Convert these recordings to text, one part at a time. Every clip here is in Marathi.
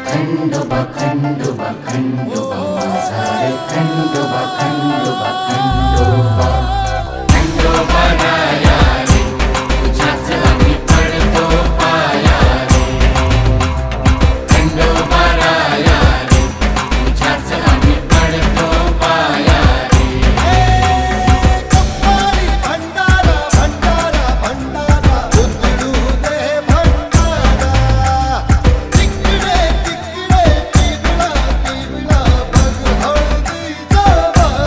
खंडोबा खंडोबा खंडोबा माझा रे खंडोबा खंडोबा खंडोबा खंडोबा राया रे तुझ्याच आम्ही पडतो पाया रे खंडोबा राया रे तुझ्याच आम्ही पडतो पाया रे कप्पारी भंडारा भंडारा भंडारा उतरू दे भंडारा तिकडे तिकडे तिकडा तिकडा बघ हळदीचा वारा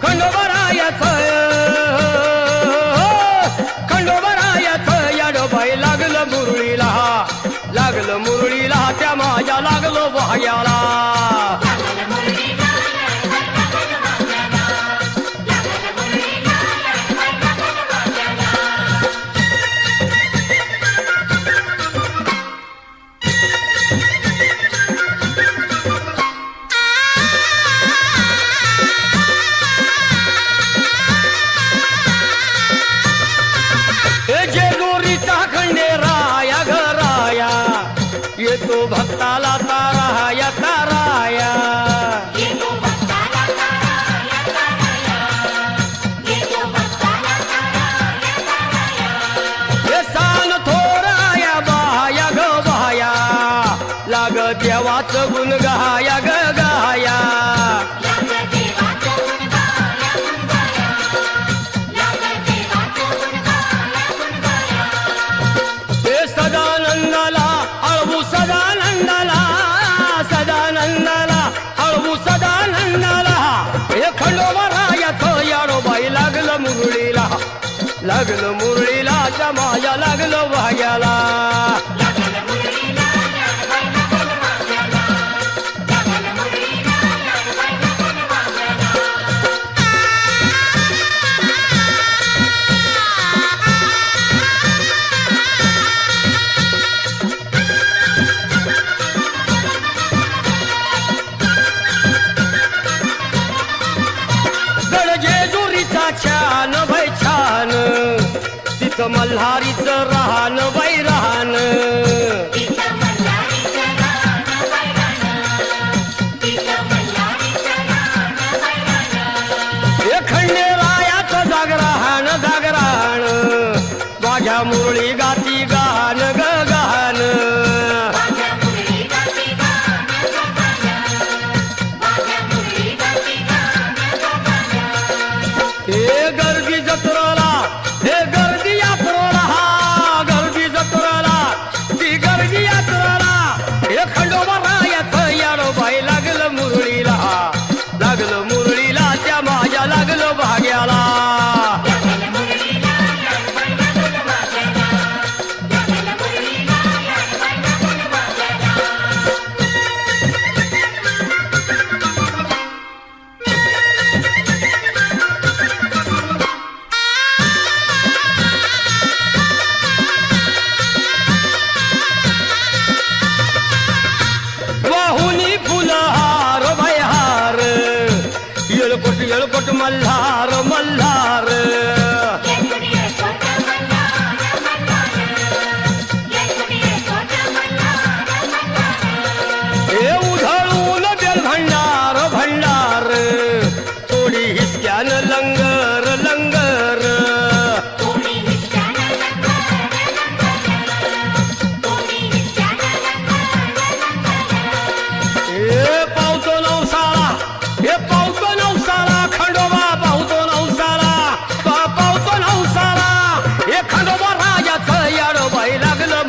खंडोबरायच खंडोबरायच याडोबाई लागलं मुरळीला त्या माझ्या लागलो भाग्याला येतो भक्ताला ताराया ताराया हे सान थोराया बाया ग बाया लाग देवाचं गुण गाया ग गाया हे सदानंदाला अळवू सदानंदाला अळवू सदानंदाला हे खंडोबरायाचं याडोबाई लागलं मुरळीला त्या माझ्या लागलं भाग्याला छान बाई छान तिथं मल्हारीचं राहण बाई राहण हे खंडेरायाचं जागरण माझ्या मुरळी गाती गान ग गान हे गर्दी जत्रेला हे गर्दी जत्रेला ती गर्दी यात्रेला हे खंडोबरायाचं याडोबाई लागलं मुरळीला त्या माझ्या लागलं भाग्याला येळकोट मल्हार मल्हार हे उधळून बेल भंडार थोडी हिसक्यान लंगर हे पावतो नवसाळा हे पावतो नवसाला खंडोबा पावतो नवसाला हे खंडोबरायाचं याडोबाई लागलं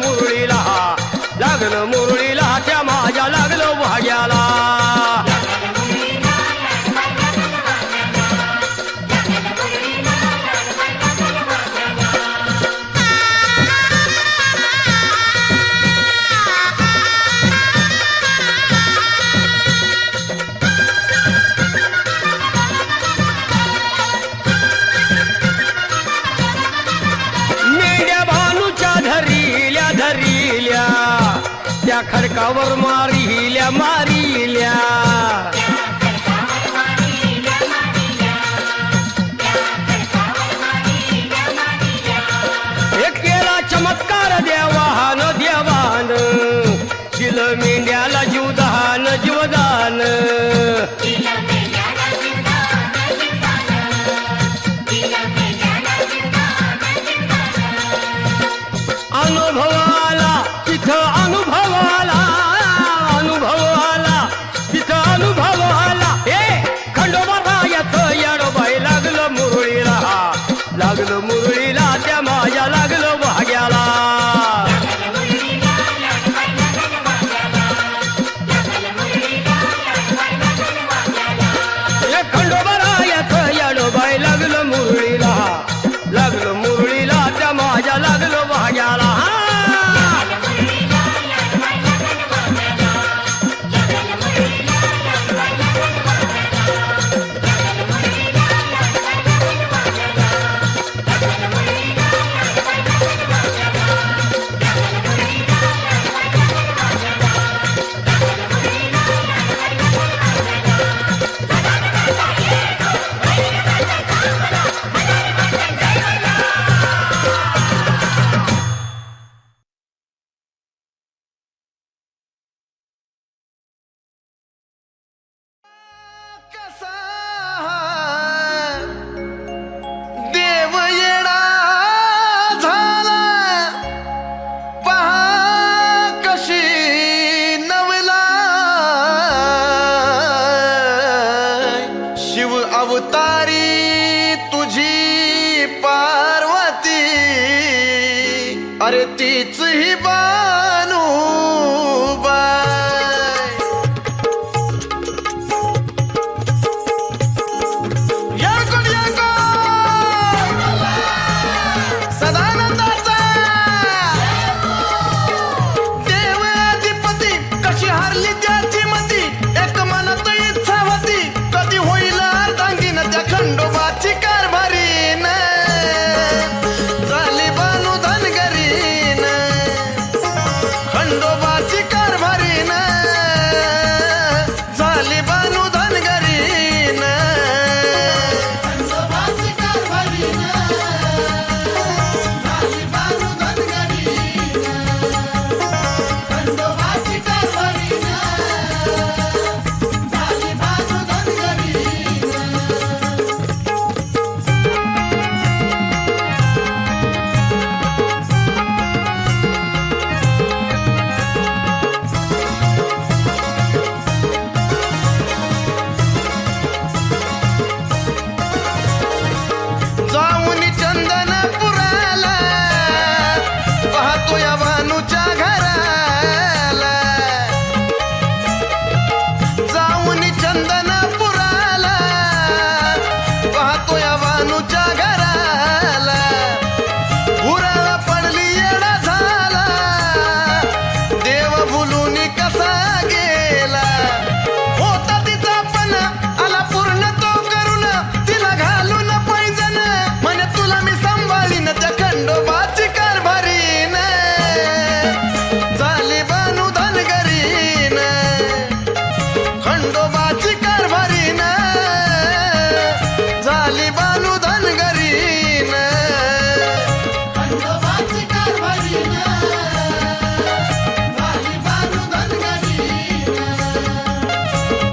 मुरळीला त्या माझ्या लागलं भाग्याला धरिल्या त्या खडकावर मारिल्या हे केला चमत्कार देवान दिलं मेंढ्याला जीवदान अनुभवाला तिथं अनुभवाला हे खंडोबरायाचं याडोबाई लागलं मुरळीला त्या माझ्या लागलं भाग्याला हे खंडोबरायाचं अवतारी तुझी पार्वती, अरे तीच ही बानूबाई. याकुल याकुल सदानंदाचा देव अधिपती, कशी हारली त्याची मती, एक मनात इच्छा होती, कधी होईल अर्धांगीन त्या खंडोबाची कारभारीन. झाली बानू धनगरीन, खंडोबाची कारभारीन, झाली बानू धनगरीन. खंडोबाची कारभारीन, झाली बानू धनगरीन. खंडोबाची कारभारीन, झाली बानू धनगरीन. जाऊन चंदनपुराला पाहतो या भानूच्या घराला. जाऊन चंदनपुराला पाहतो या भानूच्या घराला. भुराला पडली येडा झाला, देव भुलून कसा गेला. होता तिचा पण आला पूर्ण तो करून, तिला घालून पैंजण, म्हणे तुला मी सांभाळीन त्या खंडोबाची कारभारीन. झाली बानू धनगरीन, खंडोबाची कारभारीन, झाली बानू धनगरीन. खंडोबाची कारभारीन, झाली बानू धनगरीन.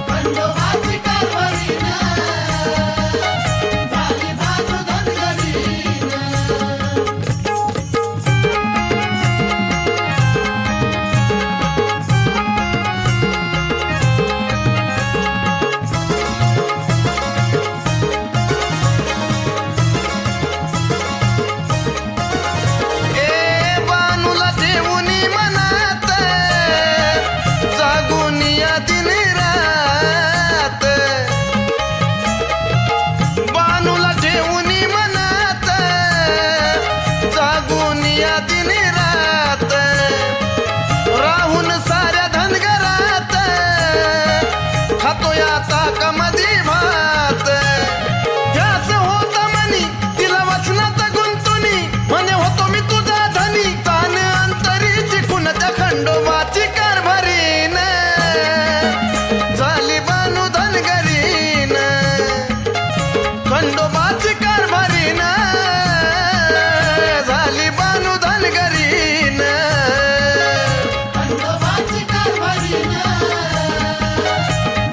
खंडोबाची कारभारीन, झाली बानू धनगरीन. ए बानूला ठेवूनी मनात, जागून या दिन रात. बानूला ठेवूनी मनात, जागून या दिन रात. राहून साऱ्या धनगरात, खातो या ताकामधी भात. ध्यास होता मनी, तिला वचनात गुंतुनी, म्हणे होतो मी तुझा धनी. तान अंतरी चिकून त्या खंडोबाची कारभारीन, झाली बानू धनगरीन. खंडोबाची कारभारीन, झाली बानू धनगरीन. खंडोबाची कारभारीन,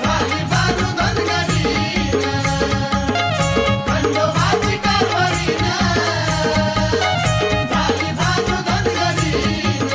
झाली बानू धनगरीन. खंडोबाची कारभारीन, झाली बानू धनगरीन.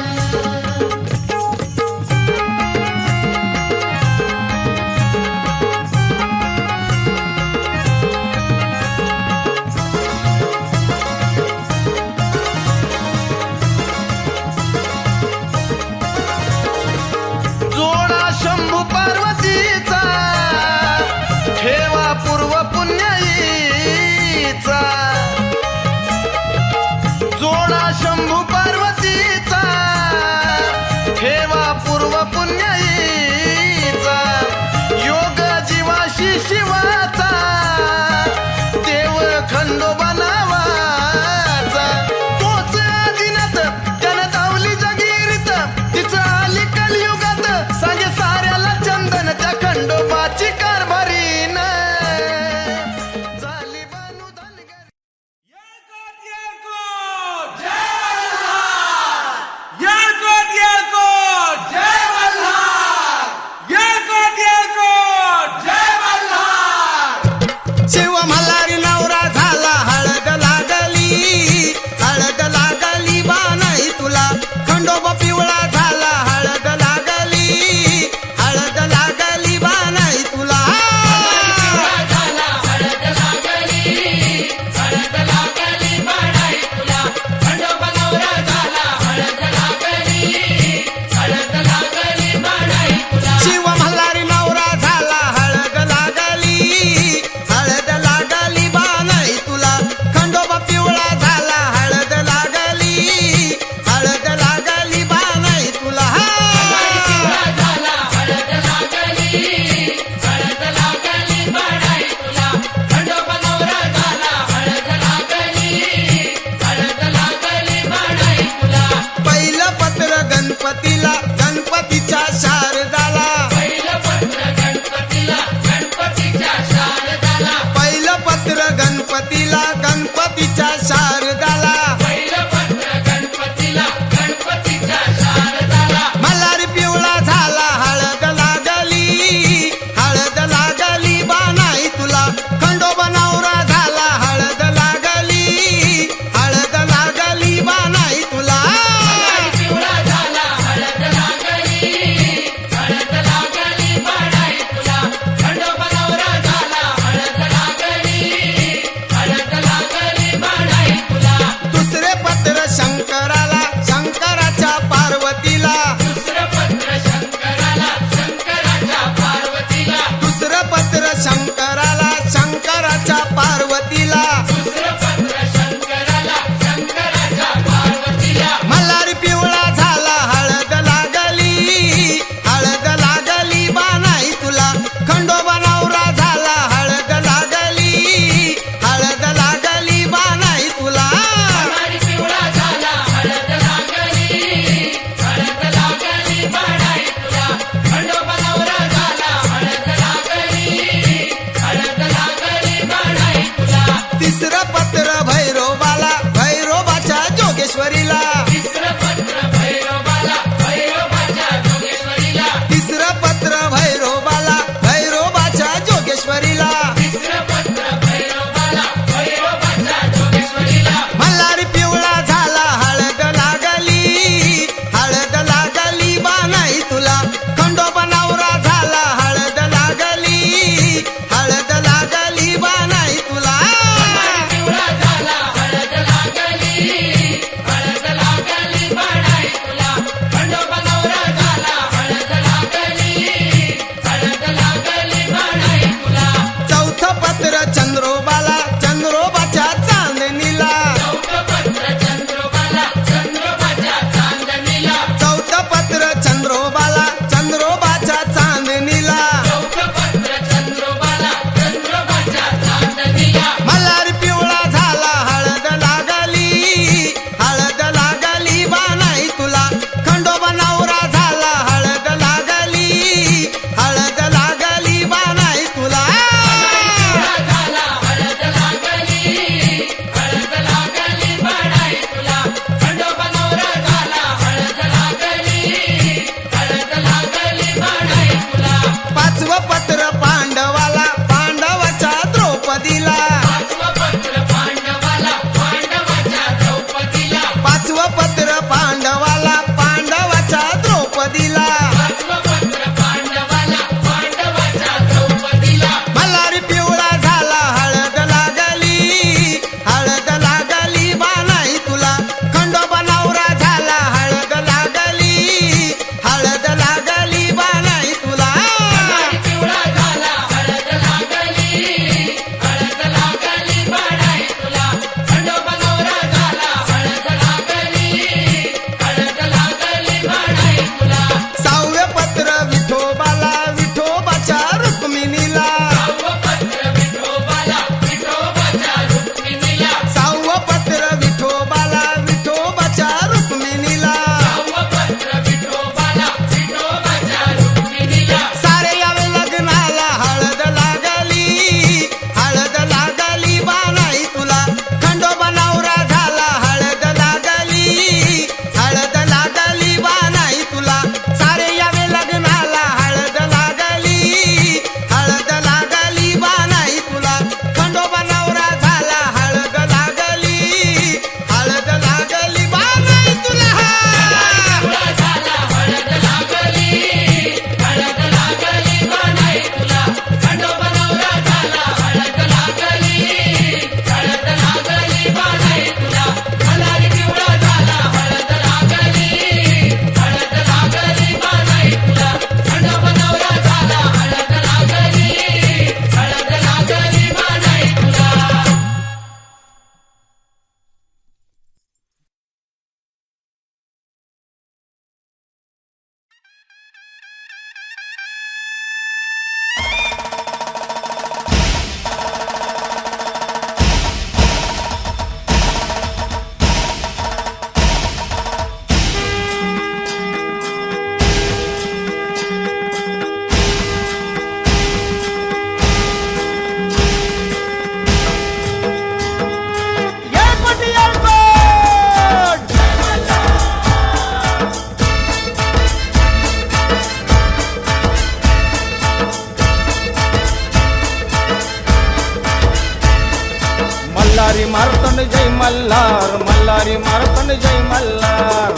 मल्हारी मार्तंड जय मल्हार मल्हारी मार्तंड जय मल्हार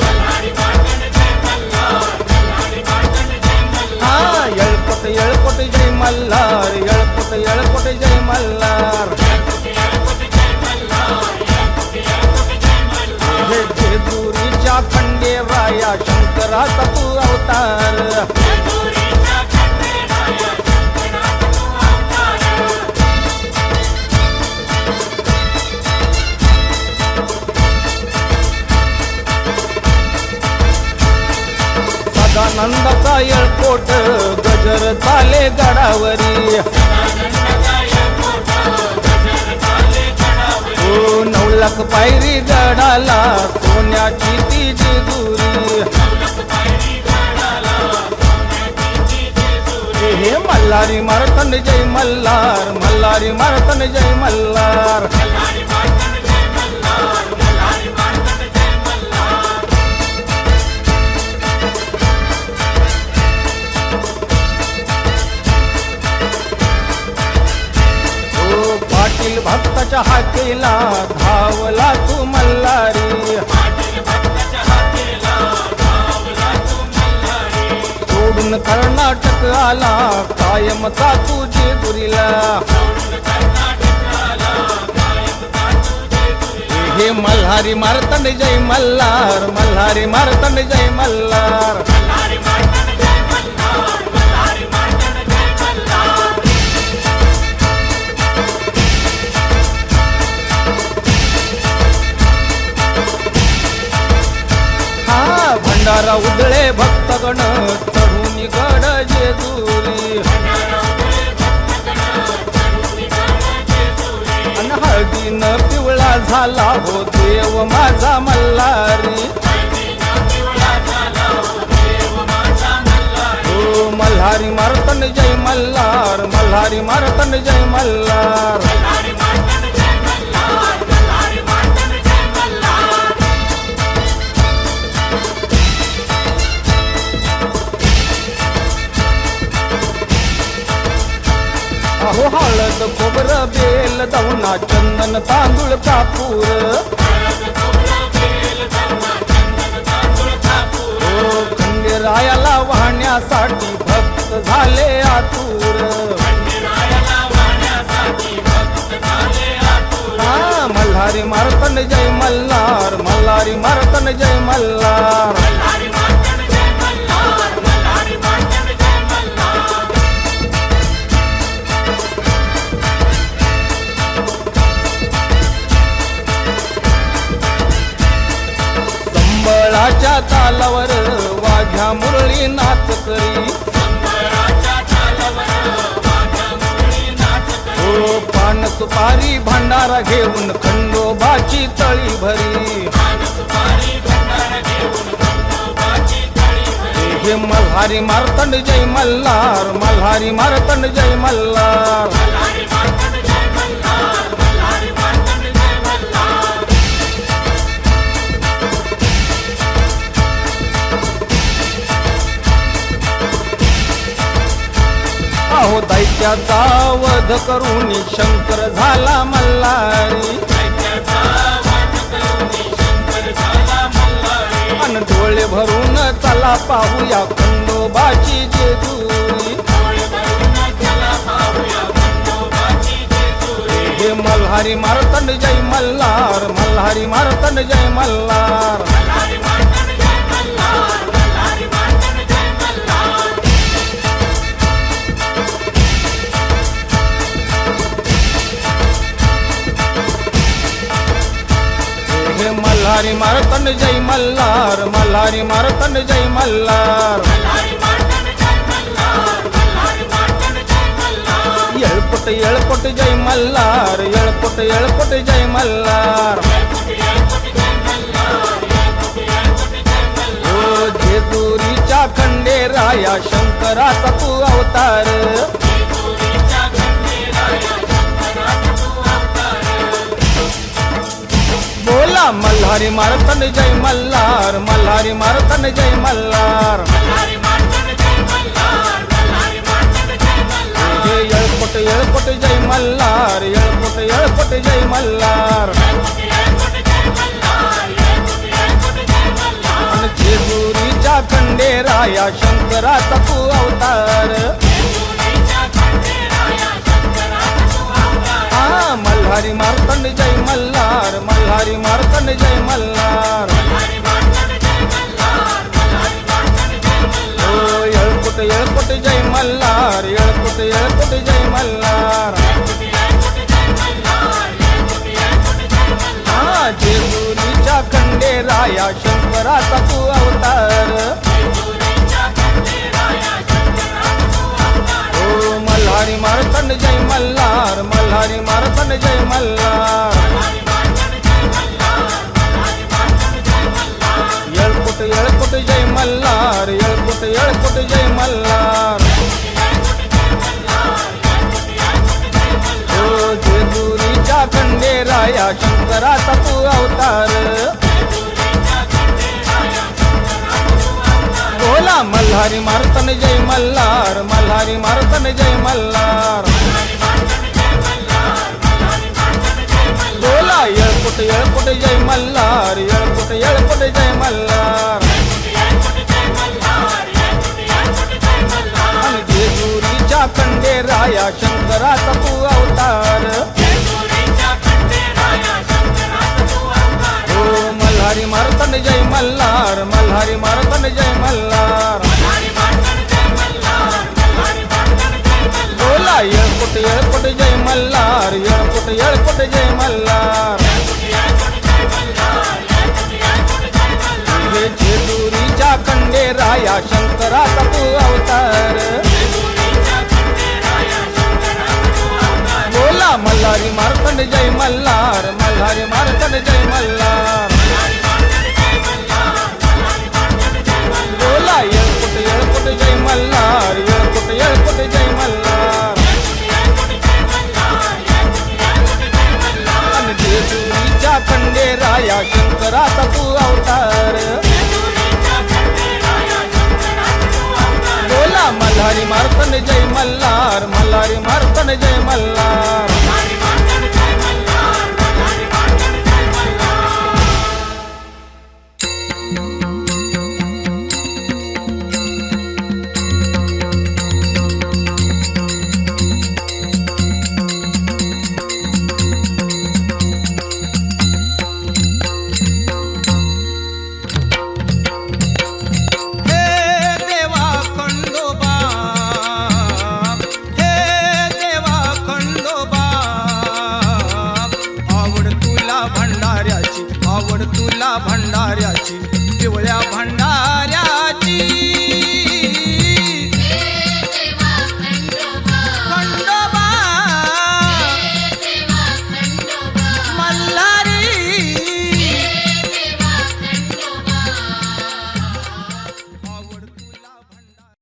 हा येळकोट जय मल्हार येळकोट जय मल्हार हे जेजुरीच्या खंडेराया शंकराचा तू अवतार सदानंदाचा येळकोट गजर चाले गडावरी ओ 9 लाख पायरी गडाला सोन्याची ती जेजुरी हे मल्हारी मार्तंड जय मल्हार मल्हारी मार्तंड जय मल्हार पाटील भक्ताच्या हाकेला धावला तू मल्हारी सोडून कर्नाटक आला कायमचा तू जेजुरीला हे मल्हारी मार्तंड जय मल्हार मल्हारी मार्तंड जय मल्हार भंडारा उदळे भक्तगण चढून गड जेजुरी अन हळदीन पिवळा झाला हो देव माझा मल्हारी ओ मल्हारी मार्तंड जय मल्हार मल्हारी मार्तंड जय मल्हार अहो हळद खोबर बेल दवना चंदन तांदूळ कापूर ओ खंडेरायाला वाहण्यासाठी भक्त झाले आतुर हा मल्हारी मार्तंड जय मल्हार मल्हारी मार्तंड जय मल्हार संबळाच्या तालावर वाघ्या मुरळी नाच करी ओ पान सुपारी भंडारा घेऊन खंडोबाची तळी भरी हे मल्हारी मार्तंड जय मल्हार मल्हारी मार्तंड जय मल्हार अहो दैत्याचा वध करून शंकर झाला मल्हारी अन डोळे भरून चला पाहूया खंडोबाची जेजुरी हे मल्हारी मार्तंड जय मल्हार मल्हारी मार्तंड जय मल्हार मल्हारी मार्तंड जय मल्हार मल्हारी मार्तंड जय मल्हार येळकोट जय मल्हार येळकोट जय मल्हार ओ जेजुरीच्या खंडेराया शंकराचा तू अवतार बोला मल्हारी मार्तंड जय मल्हार मल्हारी मार्तंड जय मल्हार येळकोट जय मल्हार येळकोट जय मल्हार आणि जेजुरीच्या खंडेराया शंकराचा तू अवतार हा मल्हारी मार्तंड जय मल्हार मल्हारी मार्तंड जय मल्हार ओ येळकोट जय मल्हार येळकोट जय मल्हार हा जेजुरीच्या खंडेराया शंकराचा तू अवतार ओ मल्हारी मार्तंड जय मल्हार मल्हारी मार्तंड जय मल्हार येळकोट जय मल्हार येळकोट जय मल्हार ओ जेजुरीच्या खंडेराया शंकराचा तू अवतार बोला मल्हारी मार्तंड जय मल्हार मल्हारी मार्तंड जय मल्हार बोला येळकोट जय मल्हार येळकोट जय मल्हार आणि जेजुरीच्या खंडेराया शंकराचा तू अवतार ओ मल्हारी मार्तंड जय मल्हार मल्हारी मार्तंड जय मल्हार बोला येळकोट जय मल्हार येळकोट जय मल्हार हे जेजुरीच्या खंडेराया शंकराचा तू अवतार बोला मल्हारी मार्तंड जय मल्हार मल्हारी मार्तंड जय मल्हार बोला येळकोट जय मल्हार येळकोट जय मल्हार आणि जेजुरीच्या खंडेराया शंकराचा तू अवतार बोला मल्हारी मार्तंड जय मल्हार मल्हारी मार्तंड जय मल्हार आवड तुला भंडाऱ्याची पिवळ्या भंडार